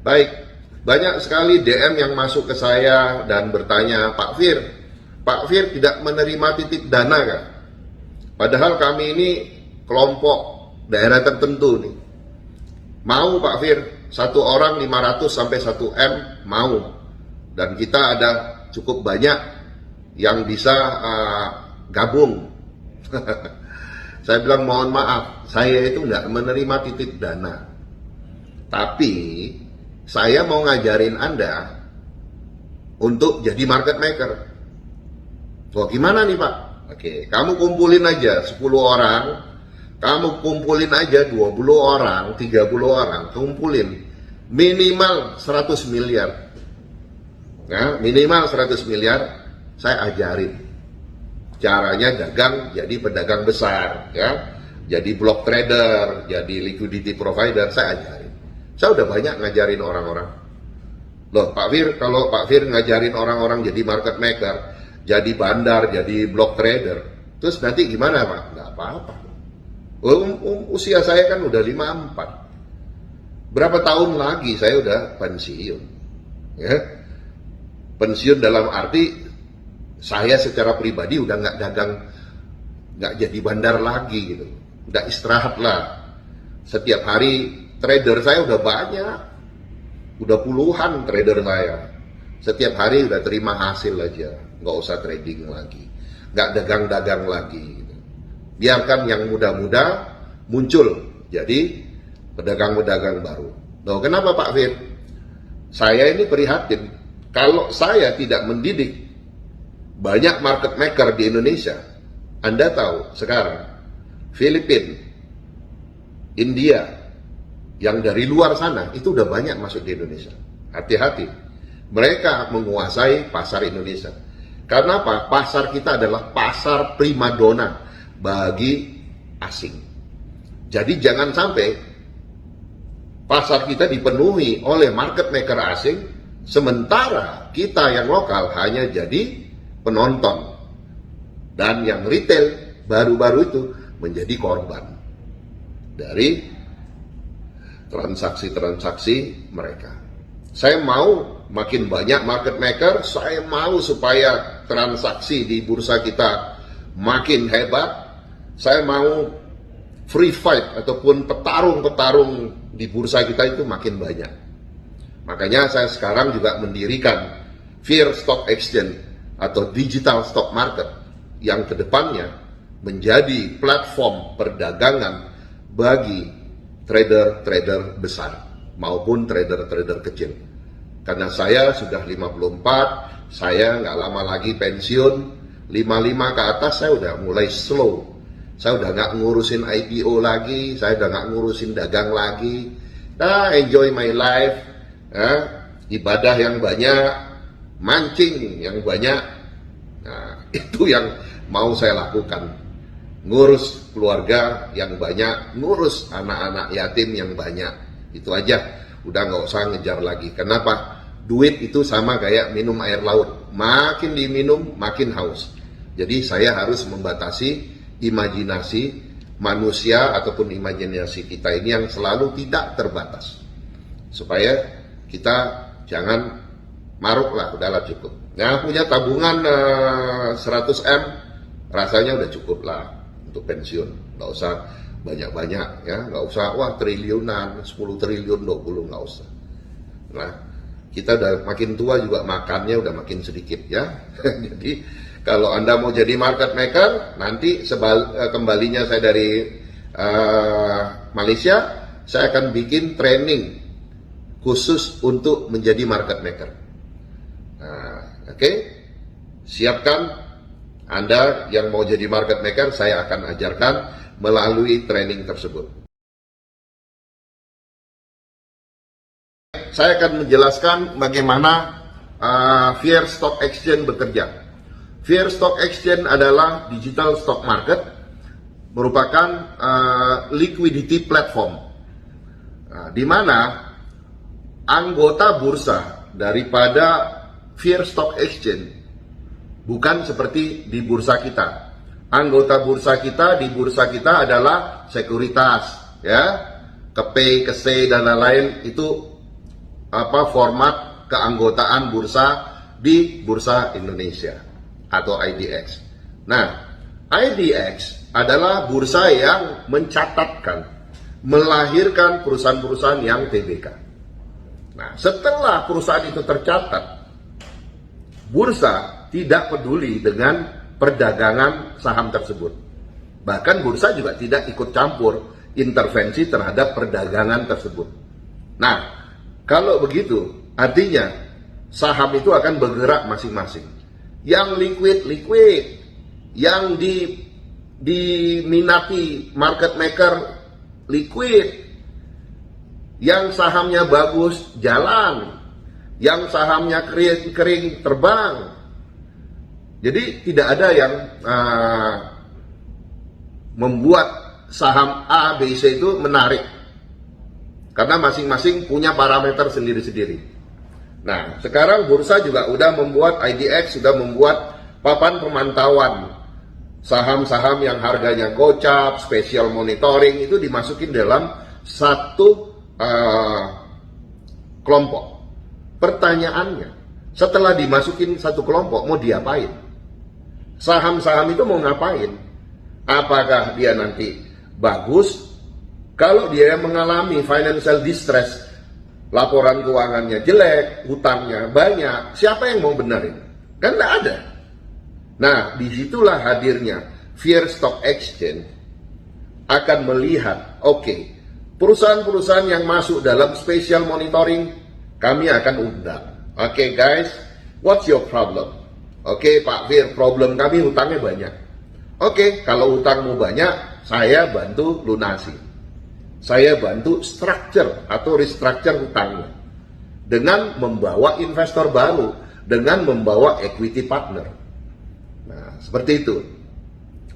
Baik, banyak sekali DM yang masuk ke saya dan bertanya, Pak Fir tidak menerima titip dana kah? Padahal kami ini kelompok daerah tertentu nih. Mau Pak Fir, satu orang 500 sampai 1 M mau. Dan kita ada cukup banyak yang bisa gabung. Saya bilang mohon maaf, saya itu nggak menerima titip dana. Tapi saya mau ngajarin Anda untuk jadi market maker. Oh, gimana nih Pak? Oke, kamu kumpulin aja 10 orang, kamu kumpulin aja 20 orang, 30 orang, kumpulin minimal 100 miliar. Nah, minimal 100 miliar, saya ajarin caranya dagang jadi pedagang besar, ya. Jadi block trader, jadi liquidity provider, saya ajarin. Saya udah banyak ngajarin orang-orang. Loh, Pak Fir, kalau Pak Fir ngajarin orang-orang jadi market maker, jadi bandar, jadi block trader, terus nanti gimana Pak? Nggak apa-apa. Usia saya kan udah 54. Berapa tahun lagi saya udah pensiun. Ya. Pensiun dalam arti saya secara pribadi udah nggak dagang, nggak jadi bandar lagi gitu. Udah istirahat lah. Setiap hari trader saya udah banyak. Udah puluhan trader saya. Setiap hari udah terima hasil aja. Nggak usah trading lagi. Nggak dagang-dagang lagi. Gitu. Biarkan yang muda-muda muncul. Jadi pedagang-pedagang baru. Loh, kenapa Pak Fir? Saya ini prihatin. Kalau saya tidak mendidik banyak market maker di Indonesia, Anda tahu sekarang Filipina, India, yang dari luar sana itu udah banyak masuk di Indonesia. Hati-hati, mereka menguasai pasar Indonesia. Karena apa? Pasar kita adalah pasar primadona bagi asing. Jadi jangan sampai pasar kita dipenuhi oleh market maker asing, sementara kita yang lokal hanya jadi penonton. Dan yang retail baru-baru itu menjadi korban dari transaksi-transaksi mereka. Saya mau makin banyak market maker, saya mau supaya transaksi di bursa kita makin hebat, saya mau free fight ataupun petarung-petarung di bursa kita itu makin banyak. Makanya saya sekarang juga mendirikan Fir Stock Exchange atau Digital Stock Market yang kedepannya menjadi platform perdagangan bagi trader-trader besar maupun trader-trader kecil. Karena saya sudah 54, saya nggak lama lagi pensiun, 55 ke atas saya udah mulai slow. Saya udah nggak ngurusin IPO lagi, saya udah nggak ngurusin dagang lagi. Nah, enjoy my life, ya, ibadah yang banyak, mancing yang banyak. Nah, itu yang mau saya lakukan. Ngurus keluarga yang banyak, ngurus anak-anak yatim yang banyak. Itu aja, udah nggak usah ngejar lagi. Kenapa? Duit itu sama kayak minum air laut. Makin diminum, makin haus. Jadi saya harus membatasi imajinasi manusia ataupun imajinasi kita ini yang selalu tidak terbatas. Supaya kita jangan maruk lah, udahlah cukup. Nah, punya tabungan 100 M, rasanya udah cukup lah untuk pensiun. Nggak usah banyak-banyak, ya, nggak usah wah triliunan, 10 triliun, 20, nggak usah. Nah, kita udah makin tua juga makannya udah makin sedikit, ya. Jadi kalau Anda mau jadi market maker, nanti kembalinya saya dari Malaysia, saya akan bikin training khusus untuk menjadi market maker. Nah, oke, siapkan Anda yang mau jadi market maker, saya akan ajarkan melalui training tersebut. Saya akan menjelaskan bagaimana Fir Stock Exchange bekerja. Fir Stock Exchange adalah digital stock market, merupakan liquidity platform, di mana anggota bursa daripada Fir Stock Exchange bukan seperti di bursa kita. Anggota bursa kita di bursa kita adalah sekuritas, ya, KP, KSE dan lain-lain itu format keanggotaan bursa di Bursa Indonesia atau IDX. Nah, IDX adalah bursa yang mencatatkan, melahirkan perusahaan-perusahaan yang TBK. Nah, setelah perusahaan itu tercatat, bursa tidak peduli dengan perdagangan saham tersebut. Bahkan bursa juga tidak ikut campur intervensi terhadap perdagangan tersebut. Nah, kalau begitu, artinya saham itu akan bergerak masing-masing. Yang liquid, yang diminati market maker liquid, yang sahamnya bagus jalan, yang sahamnya kering terbang. Jadi tidak ada yang membuat saham A, B, C itu menarik, karena masing-masing punya parameter sendiri-sendiri. Nah, sekarang bursa juga udah membuat, IDX sudah membuat papan pemantauan saham-saham yang harganya gocap, special monitoring, itu dimasukin dalam satu kelompok. Pertanyaannya, setelah dimasukin satu kelompok, mau diapain? Saham-saham itu mau ngapain? Apakah dia nanti bagus? Kalau dia mengalami financial distress, laporan keuangannya jelek, hutangnya banyak, siapa yang mau benerin? Kan nggak ada. Nah, disitulah hadirnya Fear Stock Exchange akan melihat, oke, perusahaan-perusahaan yang masuk dalam special monitoring, kami akan undang. Oke, guys, what's your problem? Oke, Pak Fir, problem kami hutangnya banyak. Oke, kalau hutangmu banyak, saya bantu lunasi. Saya bantu structure atau restructure hutangnya dengan membawa investor baru, dengan membawa equity partner. Nah, seperti itu.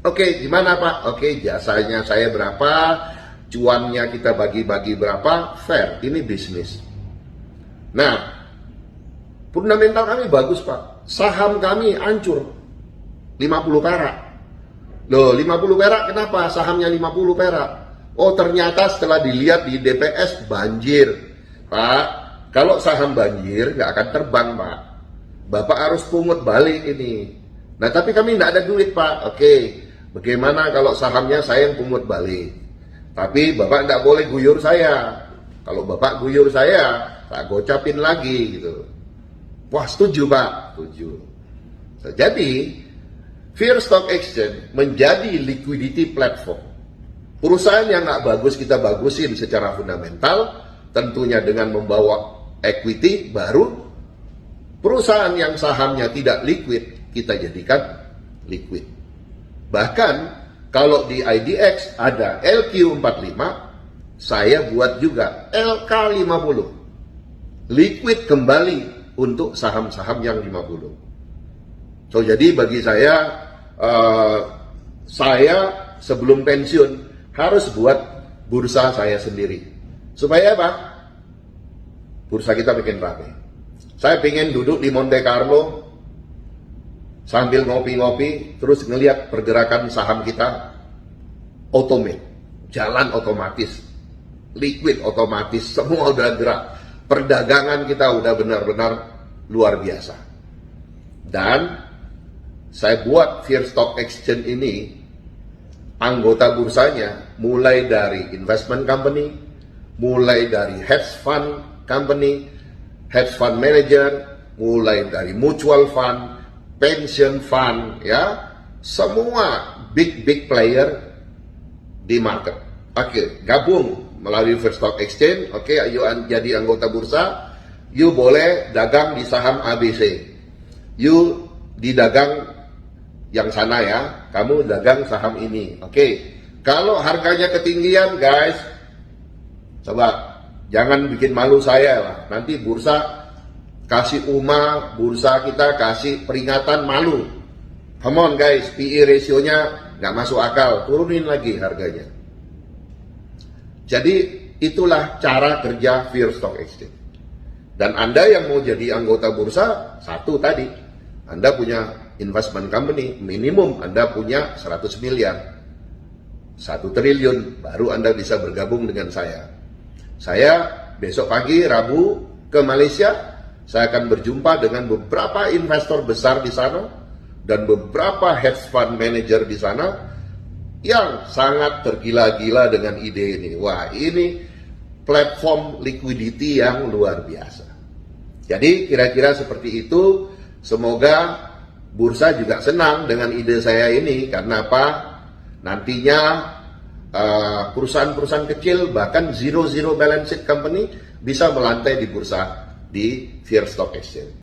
Oke, gimana Pak? Oke, jasanya saya berapa, cuannya kita bagi-bagi berapa, fair, ini bisnis. Nah, fundamental kami bagus Pak, saham kami hancur 50 perak. Loh, 50 perak kenapa sahamnya 50 perak? Oh, ternyata setelah dilihat di DPS banjir. Pak, kalau saham banjir nggak akan terbang Pak, Bapak harus pungut balik ini. Nah, tapi kami nggak ada duit Pak. Oke, bagaimana kalau sahamnya saya yang pungut balik? Tapi Bapak nggak boleh guyur saya. Kalau Bapak guyur saya, tak gocapin lagi gitu. Wah, setuju Pak, setuju. Jadi Fear Stock Exchange menjadi liquidity platform. Perusahaan yang nggak bagus kita bagusin secara fundamental, tentunya dengan membawa equity baru. Perusahaan yang sahamnya tidak liquid, kita jadikan liquid. Bahkan kalau di IDX ada LQ45, saya buat juga LK50. Liquid kembali untuk saham-saham yang 50. So, jadi bagi saya sebelum pensiun harus buat bursa saya sendiri. Supaya apa? Bursa kita bikin rame. Saya pengen duduk di Monte Carlo sambil ngopi-ngopi, terus ngelihat pergerakan saham kita otomatis, jalan otomatis, liquid otomatis, semua udah gerak. Perdagangan kita udah benar-benar luar biasa. Dan saya buat Fear Stock Exchange ini, anggota bursanya mulai dari investment company, mulai dari hedge fund company, hedge fund manager, mulai dari mutual fund, pension fund, ya, semua big player di market. Oke, gabung melalui Fear Stock Exchange. Oke, ayo jadi anggota bursa. You boleh dagang di saham ABC. You didagang yang sana ya, kamu dagang saham ini. Oke, kalau harganya ketinggian guys, coba jangan bikin malu saya lah. Nanti bursa kasih bursa kita kasih peringatan malu. Come on guys, PE ratio-nya nggak masuk akal, turunin lagi harganya. Jadi itulah cara kerja Fear Stock Exchange. Dan Anda yang mau jadi anggota bursa, satu tadi, Anda punya investment company, minimum Anda punya 100 miliar, 1 triliun, baru Anda bisa bergabung dengan saya. Saya besok pagi Rabu ke Malaysia, saya akan berjumpa dengan beberapa investor besar di sana dan beberapa hedge fund manager di sana yang sangat tergila-gila dengan ide ini. Wah, ini platform liquidity yang luar biasa. Jadi kira-kira seperti itu. Semoga bursa juga senang dengan ide saya ini. Karena apa? Nantinya perusahaan-perusahaan kecil, bahkan zero balance sheet company bisa melantai di bursa di First Stock Exchange.